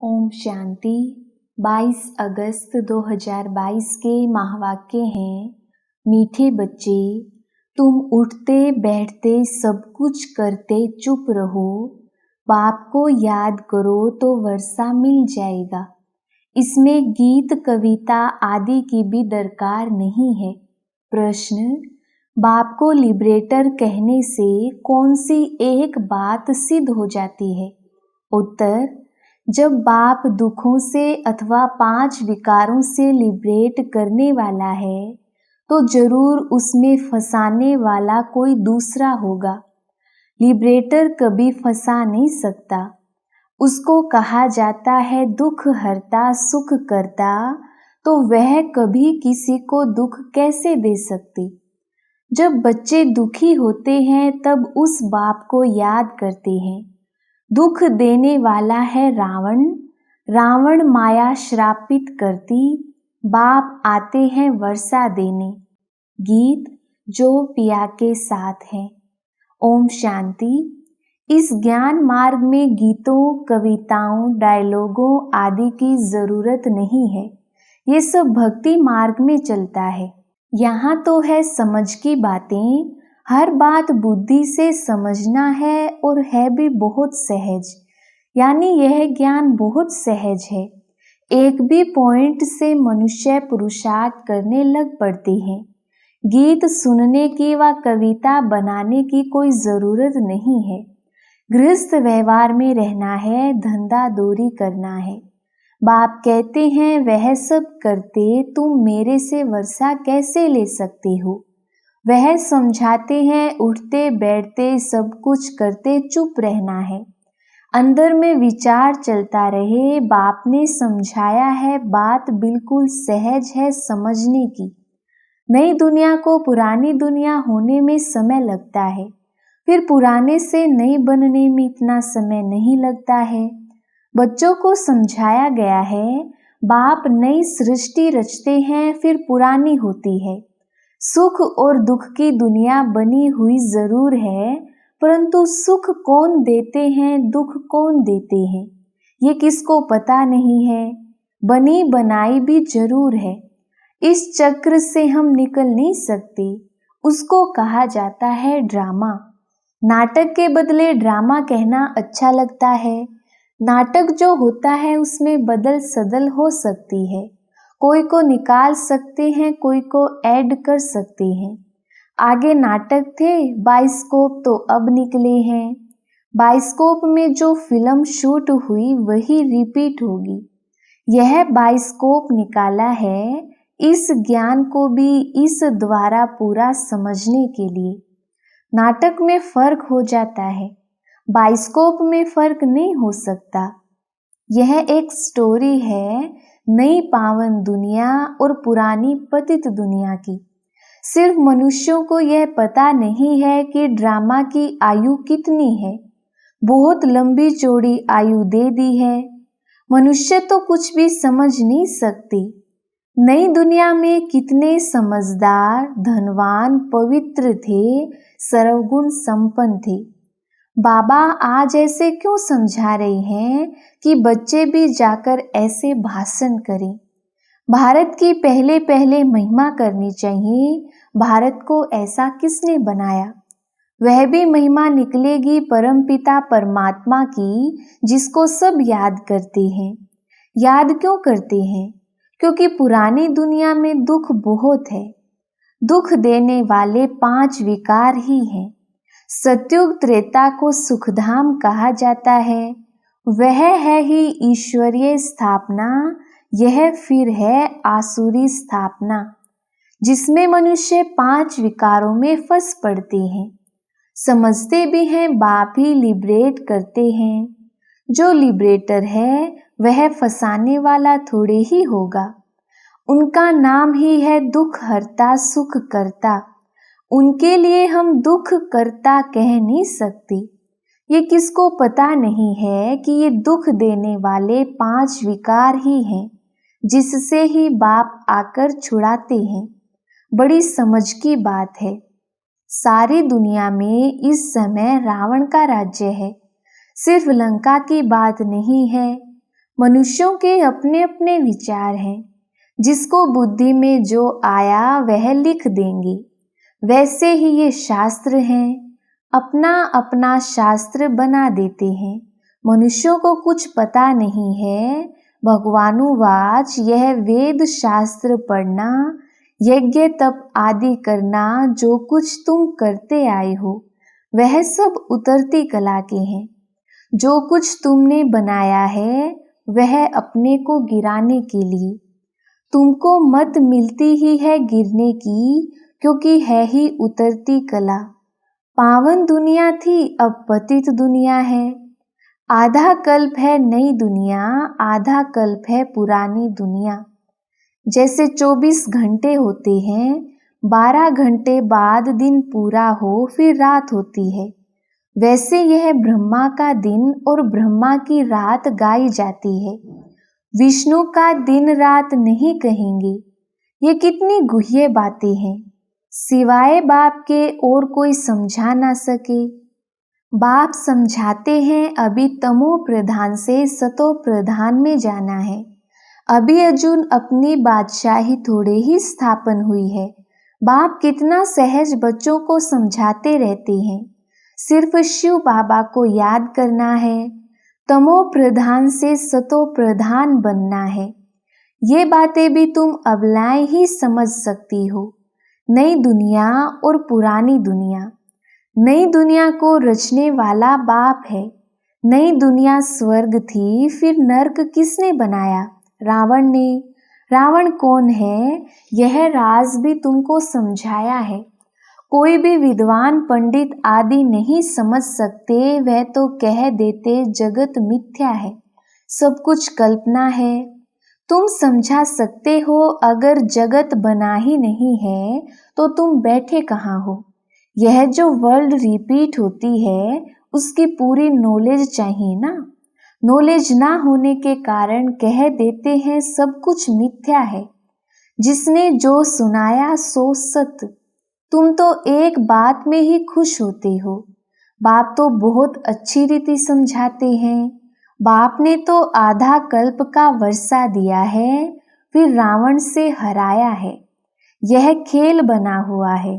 ओम शांति। 22 अगस्त 2022 के महावाक्य हैं, मीठे बच्चे, तुम उठते बैठते सब कुछ करते चुप रहो, बाप को याद करो तो वर्षा मिल जाएगा। इसमें गीत कविता आदि की भी दरकार नहीं है। प्रश्न, बाप को लिबरेटर कहने से कौन सी एक बात सिद्ध हो जाती है? उत्तर, जब बाप दुखों से अथवा 5 विकारों से लिबरेट करने वाला है तो जरूर उसमें फंसाने वाला कोई दूसरा होगा। लिबरेटर कभी फंसा नहीं सकता। उसको कहा जाता है दुख हरता सुख करता, तो वह कभी किसी को दुख कैसे दे सकती? जब बच्चे दुखी होते हैं तब उस बाप को याद करते हैं। दुख देने वाला है रावण, रावण माया श्रापित करती, बाप आते हैं वर्षा देने। गीत जो पिया के साथ है। ओम शांति। इस ज्ञान मार्ग में गीतों कविताओं डायलॉगों आदि की जरूरत नहीं है। ये सब भक्ति मार्ग में चलता है। यहाँ तो है समझ की बातें, हर बात बुद्धि से समझना है और है भी बहुत सहज, यानी यह ज्ञान बहुत सहज है। एक भी पॉइंट से मनुष्य पुरुषार्थ करने लग पड़ते हैं। गीत सुनने की व कविता बनाने की कोई जरूरत नहीं है। गृहस्थ व्यवहार में रहना है, धंधा दौरी करना है। बाप कहते हैं वह सब करते तुम मेरे से वर्षा कैसे ले सकते हो? वह समझाते हैं उठते बैठते सब कुछ करते चुप रहना है। अंदर में विचार चलता रहे। बाप ने समझाया है, बात बिल्कुल सहज है समझने की। नई दुनिया को पुरानी दुनिया होने में समय लगता है, फिर पुराने से नई बनने में इतना समय नहीं लगता है। बच्चों को समझाया गया है, बाप नई सृष्टि रचते हैं फिर पुरानी होती है। सुख और दुख की दुनिया बनी हुई जरूर है, परंतु सुख कौन देते हैं, दुख कौन देते हैं, ये किसको पता नहीं है। बनी बनाई भी जरूर है। इस चक्र से हम निकल नहीं सकते। उसको कहा जाता है ड्रामा। नाटक के बदले ड्रामा कहना अच्छा लगता है। नाटक जो होता है उसमें बदल सदल हो सकती है। कोई को निकाल सकते हैं, कोई को ऐड कर सकते हैं। आगे नाटक थे, बाइस्कोप तो अब निकले हैं। बाइस्कोप में जो फिल्म शूट हुई वही रिपीट होगी। यह बाइस्कोप निकाला है इस ज्ञान को भी इस द्वारा पूरा समझने के लिए। नाटक में फर्क हो जाता है, बाइस्कोप में फर्क नहीं हो सकता। यह एक स्टोरी है नई पावन दुनिया और पुरानी पतित दुनिया की। सिर्फ मनुष्यों को यह पता नहीं है कि ड्रामा की आयु कितनी है। बहुत लंबी चौड़ी आयु दे दी है। मनुष्य तो कुछ भी समझ नहीं सकते। नई दुनिया में कितने समझदार धनवान पवित्र थे, सर्वगुण संपन्न थे। बाबा आज ऐसे क्यों समझा रहे हैं कि बच्चे भी जाकर ऐसे भाषण करें। भारत की पहले पहले महिमा करनी चाहिए। भारत को ऐसा किसने बनाया? वह भी महिमा निकलेगी परमपिता परमात्मा की, जिसको सब याद करते हैं। याद क्यों करते हैं? क्योंकि पुरानी दुनिया में दुख बहुत है। दुख देने वाले 5 विकार ही हैं। सत्युग त्रेता को सुखधाम कहा जाता है। वह है ही ईश्वरीय स्थापना, यह फिर है आसुरी स्थापना, जिसमें मनुष्य 5 विकारों में फंस पड़ते हैं। समझते भी हैं बाप ही लिबरेट करते हैं। जो लिबरेटर है वह फंसाने वाला थोड़े ही होगा। उनका नाम ही है दुख हरता सुख करता। उनके लिए हम दुख करता कह नहीं सकते। ये किसको पता नहीं है कि ये दुख देने वाले 5 विकार ही हैं, जिससे ही बाप आकर छुड़ाते हैं। बड़ी समझ की बात है। सारी दुनिया में इस समय रावण का राज्य है। सिर्फ लंका की बात नहीं है। मनुष्यों के अपने अपने विचार हैं। जिसको बुद्धि में जो आया वह लिख देंगे। वैसे ही ये शास्त्र हैं, अपना अपना शास्त्र बना देते हैं। मनुष्यों को कुछ पता नहीं है। भगवानुवाच, यह वेद शास्त्र पढ़ना, यज्ञ तप आदि करना, जो कुछ तुम करते आए हो वह सब उतरती कला के हैं। जो कुछ तुमने बनाया है वह अपने को गिराने के लिए। तुमको मत मिलती ही है गिरने की, क्योंकि है ही उतरती कला। पावन दुनिया थी, अब पतित दुनिया है। आधा कल्प है नई दुनिया, आधा कल्प है पुरानी दुनिया। जैसे 24 घंटे होते हैं, 12 घंटे बाद दिन पूरा हो फिर रात होती है। वैसे यह ब्रह्मा का दिन और ब्रह्मा की रात गाई जाती है। विष्णु का दिन रात नहीं कहेंगे। ये कितनी गुह्य बातें हैं, सिवाय बाप के और कोई समझा ना सके। बाप समझाते हैं, अभी तमो प्रधान से सतो प्रधान में जाना है। अभी अर्जुन अपनी बादशाही थोड़े ही स्थापन हुई है। बाप कितना सहज बच्चों को समझाते रहते हैं। सिर्फ शिव बाबा को याद करना है, तमो प्रधान से सतो प्रधान बनना है। ये बातें भी तुम अबलाएं ही समझ सकती हो। नई दुनिया और पुरानी दुनिया। नई दुनिया को रचने वाला बाप है। नई दुनिया स्वर्ग थी, फिर नर्क किसने बनाया? रावण ने। रावण कौन है, यह राज भी तुमको समझाया है। कोई भी विद्वान पंडित आदि नहीं समझ सकते, वह तो कह देते जगत मिथ्या है, सब कुछ कल्पना है। तुम समझा सकते हो, अगर जगत बना ही नहीं है तो तुम बैठे कहाँ हो? यह जो वर्ल्ड रिपीट होती है उसकी पूरी नॉलेज चाहिए ना। नॉलेज ना होने के कारण कह देते हैं सब कुछ मिथ्या है। जिसने जो सुनाया सो सत्य। तुम तो एक बात में ही खुश होते हो। बाप तो बहुत अच्छी रीति समझाते हैं। बाप ने तो आधा कल्प का वर्षा दिया है, फिर रावण से हराया है। यह खेल बना हुआ है।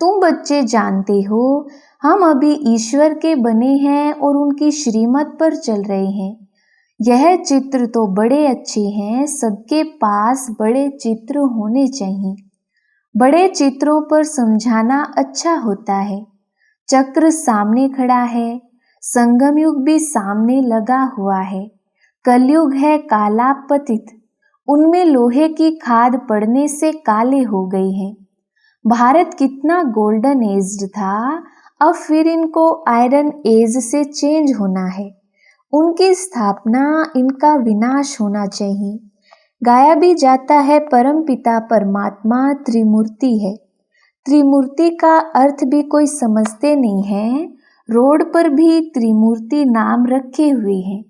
तुम बच्चे जानते हो, हम अभी ईश्वर के बने हैं और उनकी श्रीमत पर चल रहे हैं। यह चित्र तो बड़े अच्छे हैं, सबके पास बड़े चित्र होने चाहिए। बड़े चित्रों पर समझाना अच्छा होता है। चक्र सामने खड़ा है, संगम युग भी सामने लगा हुआ है। कलयुग है काला पतित, उनमें लोहे की खाद पड़ने से काले हो गए हैं। भारत कितना गोल्डन एज्ड था, अब फिर इनको आयरन एज से चेंज होना है। उनकी स्थापना, इनका विनाश होना चाहिए। गाया भी जाता है परम पिता परमात्मा त्रिमूर्ति है। त्रिमूर्ति का अर्थ भी कोई समझते नहीं है। रोड पर भी त्रिमूर्ति नाम रखे हुए हैं।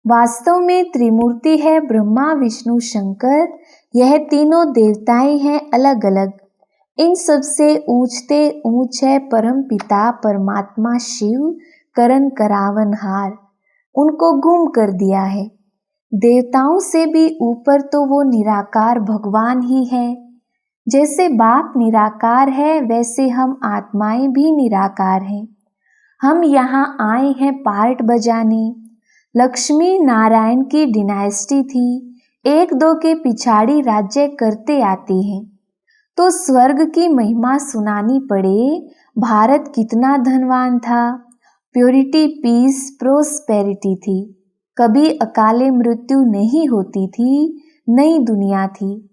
वास्तव में त्रिमूर्ति है ब्रह्मा विष्णु शंकर। यह तीनों देवताएं हैं अलग अलग। इन सबसे ऊंचते ऊंच है परम पिता परमात्मा शिव, करण करावनहार। उनको गुम कर दिया है। देवताओं से भी ऊपर तो वो निराकार भगवान ही है। जैसे बाप निराकार है, वैसे हम आत्माएं भी निराकार हैं। हम यहाँ आए हैं पार्ट बजाने। लक्ष्मी नारायण की डिनाइस्टी थी, एक दो के पिछाड़ी राज्य करते आते हैं। तो स्वर्ग की महिमा सुनानी पड़े। भारत कितना धनवान था, प्योरिटी पीस प्रोस्पेरिटी थी, कभी अकाले मृत्यु नहीं होती थी। नई दुनिया थी,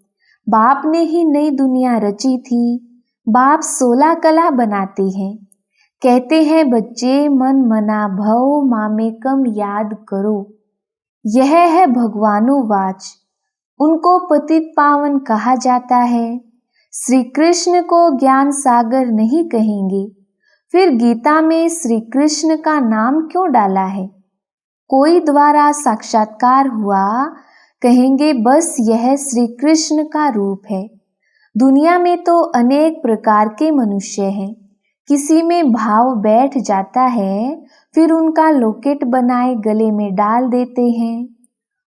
बाप ने ही नई दुनिया रची थी। बाप 16 कला बनाते हैं। कहते हैं बच्चे मन मना भव मामेकम याद करो। यह है भगवानुवाच। उनको पतित पावन कहा जाता है। श्री कृष्ण को ज्ञान सागर नहीं कहेंगे, फिर गीता में श्री कृष्ण का नाम क्यों डाला है? कोई द्वारा साक्षात्कार हुआ, कहेंगे बस यह श्री कृष्ण का रूप है। दुनिया में तो अनेक प्रकार के मनुष्य हैं। किसी में भाव बैठ जाता है, फिर उनका लॉकेट बनाए गले में डाल देते हैं।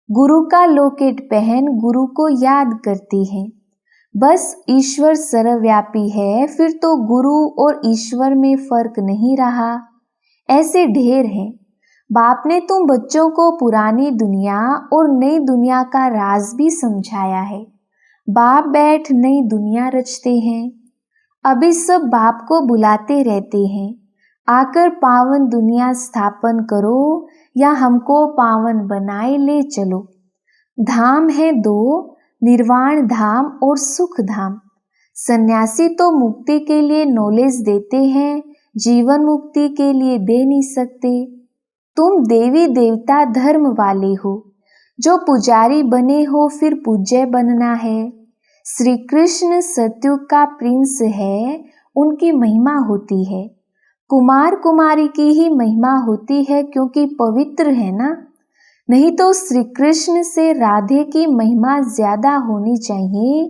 गुरु का लॉकेट पहन गुरु को याद करते हैं। बस ईश्वर सर्वव्यापी है, फिर तो गुरु और ईश्वर में फर्क नहीं रहा। ऐसे ढेर हैं। बाप ने तुम बच्चों को पुरानी दुनिया और नई दुनिया का राज भी समझाया है। बाप बैठ नई दुनिया रचते हैं। अभी सब बाप को बुलाते रहते हैं, आकर पावन दुनिया स्थापन करो या हमको पावन बनाए ले चलो। धाम है दो, निर्वाण धाम और सुख धाम। सन्यासी तो मुक्ति के लिए नॉलेज देते हैं, जीवन मुक्ति के लिए दे नहीं सकते। तुम देवी देवता धर्म वाले हो, जो पुजारी बने हो फिर पूज्य बनना है। श्री कृष्ण सतयुग का प्रिंस है, उनकी महिमा होती है। कुमार कुमारी की ही महिमा होती है क्योंकि पवित्र है ना। नहीं तो श्री कृष्ण से राधे की महिमा ज्यादा होनी चाहिए,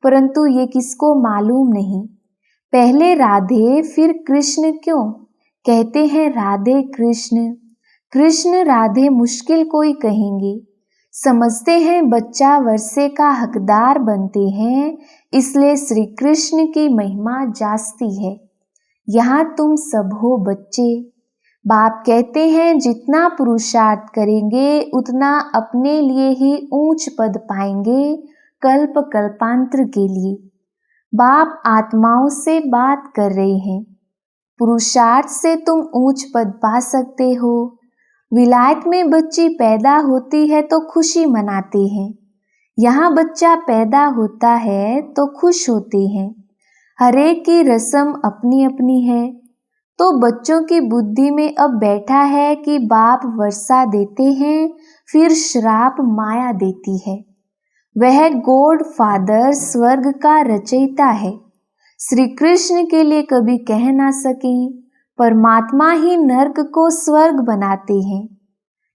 परंतु ये किसको मालूम नहीं। पहले राधे फिर कृष्ण क्यों कहते हैं? राधे कृष्ण, कृष्ण राधे मुश्किल कोई कहेंगे। समझते हैं बच्चा वर्षे का हकदार बनते हैं, इसलिए श्री कृष्ण की महिमा जास्ती है। यहाँ तुम सब हो बच्चे। बाप कहते हैं जितना पुरुषार्थ करेंगे उतना अपने लिए ही ऊंच पद पाएंगे, कल्प कल्पांतर के लिए। बाप आत्माओं से बात कर रहे हैं। पुरुषार्थ से तुम ऊंच पद पा सकते हो। विलायत में बच्ची पैदा होती है तो खुशी मनाते हैं। यहाँ बच्चा पैदा होता है तो खुश होते हैं। हरेक की रस्म अपनी अपनी है। तो बच्चों की बुद्धि में अब बैठा है कि बाप वर्षा देते हैं, फिर श्राप माया देती है। वह गॉड फादर स्वर्ग का रचयिता है। श्री कृष्ण के लिए कभी कह ना सके, परमात्मा ही नर्क को स्वर्ग बनाते हैं।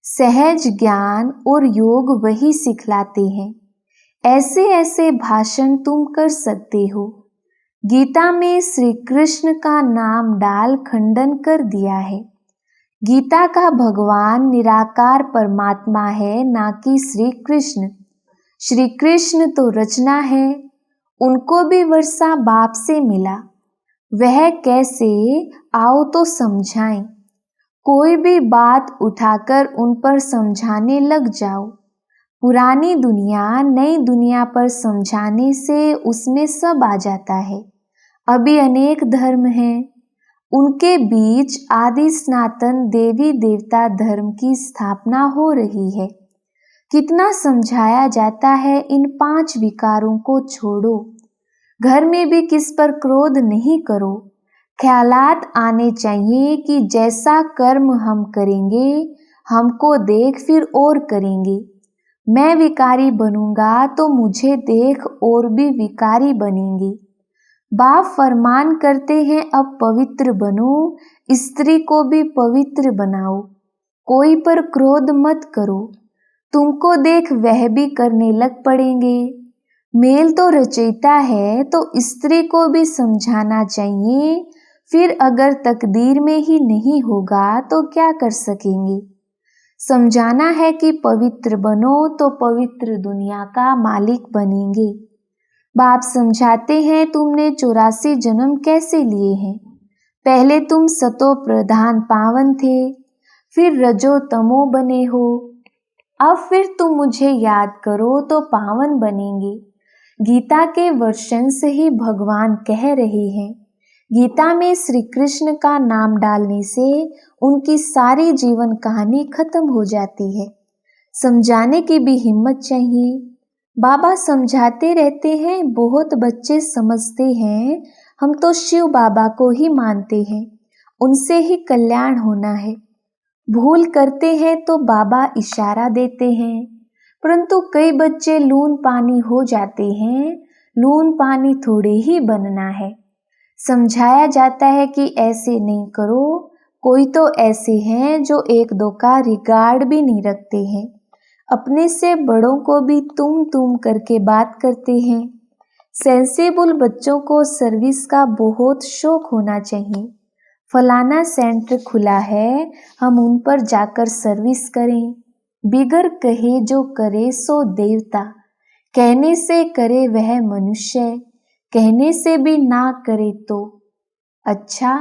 सहज ज्ञान और योग वही सिखलाते हैं। ऐसे ऐसे भाषण तुम कर सकते हो। गीता में श्री कृष्ण का नाम डाल खंडन कर दिया है। गीता का भगवान निराकार परमात्मा है, ना कि श्री कृष्ण। श्री कृष्ण तो रचना है, उनको भी वर्षा बाप से मिला। वह कैसे, आओ तो समझाएं। कोई भी बात उठाकर उन पर समझाने लग जाओ। पुरानी दुनिया नई दुनिया पर समझाने से उसमें सब आ जाता है। अभी अनेक धर्म हैं, उनके बीच आदि सनातन देवी देवता धर्म की स्थापना हो रही है। कितना समझाया जाता है, इन 5 विकारों को छोड़ो। घर में भी किस पर क्रोध नहीं करो। ख्यालात आने चाहिए कि जैसा कर्म हम करेंगे हमको देख फिर और करेंगे। मैं विकारी बनूंगा तो मुझे देख और भी विकारी बनेंगे। बाप फरमान करते हैं अब पवित्र बनो, स्त्री को भी पवित्र बनाओ। कोई पर क्रोध मत करो, तुमको देख वह भी करने लग पड़ेंगे। मेल तो रचयिता है तो स्त्री को भी समझाना चाहिए। फिर अगर तकदीर में ही नहीं होगा तो क्या कर सकेंगे। समझाना है कि पवित्र बनो तो पवित्र दुनिया का मालिक बनेंगे। बाप समझाते हैं तुमने 84 जन्म कैसे लिए हैं। पहले तुम सतो प्रधान पावन थे, फिर रजो तमो बने हो। अब फिर तुम मुझे याद करो तो पावन बनेंगे। गीता के वर्षन से ही भगवान कह रहे हैं। गीता में श्री कृष्ण का नाम डालने से उनकी सारी जीवन कहानी खत्म हो जाती है। समझाने की भी हिम्मत चाहिए। बाबा समझाते रहते हैं, बहुत बच्चे समझते हैं हम तो शिव बाबा को ही मानते हैं, उनसे ही कल्याण होना है। भूल करते हैं तो बाबा इशारा देते हैं, परंतु कई बच्चे लून पानी हो जाते हैं। लून पानी थोड़े ही बनना है। समझाया जाता है कि ऐसे नहीं करो। कोई तो ऐसे हैं जो 1-2 का रिगार्ड भी नहीं रखते हैं। अपने से बड़ों को भी तुम करके बात करते हैं। सेंसिबल बच्चों को सर्विस का बहुत शौक होना चाहिए। फलाना सेंटर खुला है, हम उन पर जाकर सर्विस करें। बिगर कहे जो करे सो देवता, कहने से करे वह मनुष्य, कहने से भी ना करे तो। अच्छा,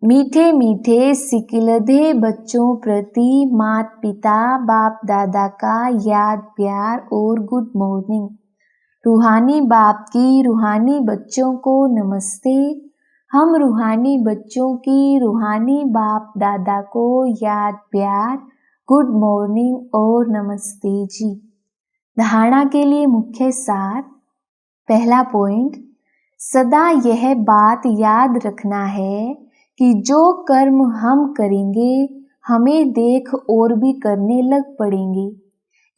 मीठे मीठे सिकिलधे बच्चों प्रति माता पिता बाप दादा का याद प्यार और गुड मॉर्निंग। रूहानी बाप की रूहानी बच्चों को नमस्ते। हम रूहानी बच्चों की रूहानी बाप दादा को याद प्यार, गुड मॉर्निंग और नमस्ते जी। धारणा के लिए मुख्य सार। पहला पॉइंट, सदा यह बात याद रखना है कि जो कर्म हम करेंगे हमें देख और भी करने लग पड़ेंगे,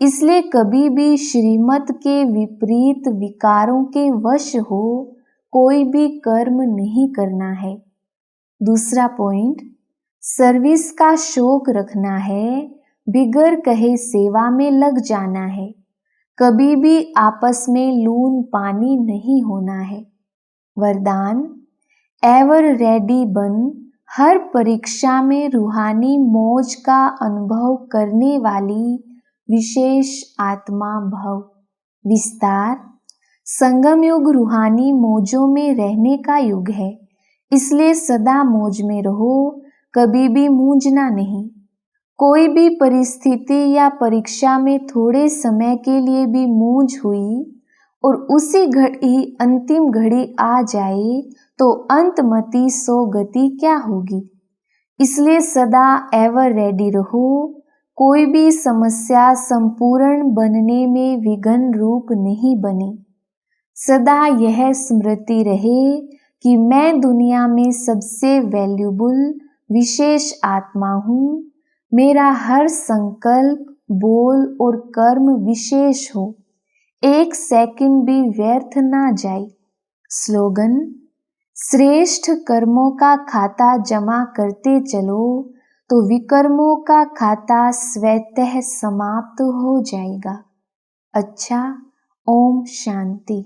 इसलिए कभी भी श्रीमत के विपरीत विकारों के वश हो कोई भी कर्म नहीं करना है। दूसरा पॉइंट, सर्विस का शौक रखना है, बिगर कहे सेवा में लग जाना है, कभी भी आपस में लून पानी नहीं होना है। वरदान, एवर रेडी बन, हर परीक्षा में रूहानी मौज का अनुभव करने वाली विशेष आत्मा भव। विस्तार, संगम युग रूहानी मौजों में रहने का युग है, इसलिए सदा मौज में रहो, कभी भी मूंझना नहीं। कोई भी परिस्थिति या परीक्षा में थोड़े समय के लिए भी मूंझ हुई और उसी घड़ी अंतिम घड़ी आ जाए तो अंतमति सो गति क्या होगी। इसलिए सदा एवर रेडी रहो, कोई भी समस्या संपूर्ण बनने में विघ्न रूप नहीं बने। सदा यह स्मृति रहे कि मैं दुनिया में सबसे वैल्यूबल विशेष आत्मा हूँ। मेरा हर संकल्प, बोल और कर्म विशेष हो, एक सेकंड भी व्यर्थ ना जाए। स्लोगन, श्रेष्ठ कर्मों का खाता जमा करते चलो तो विकर्मों का खाता स्वतः समाप्त हो जाएगा। अच्छा, ओम शांति।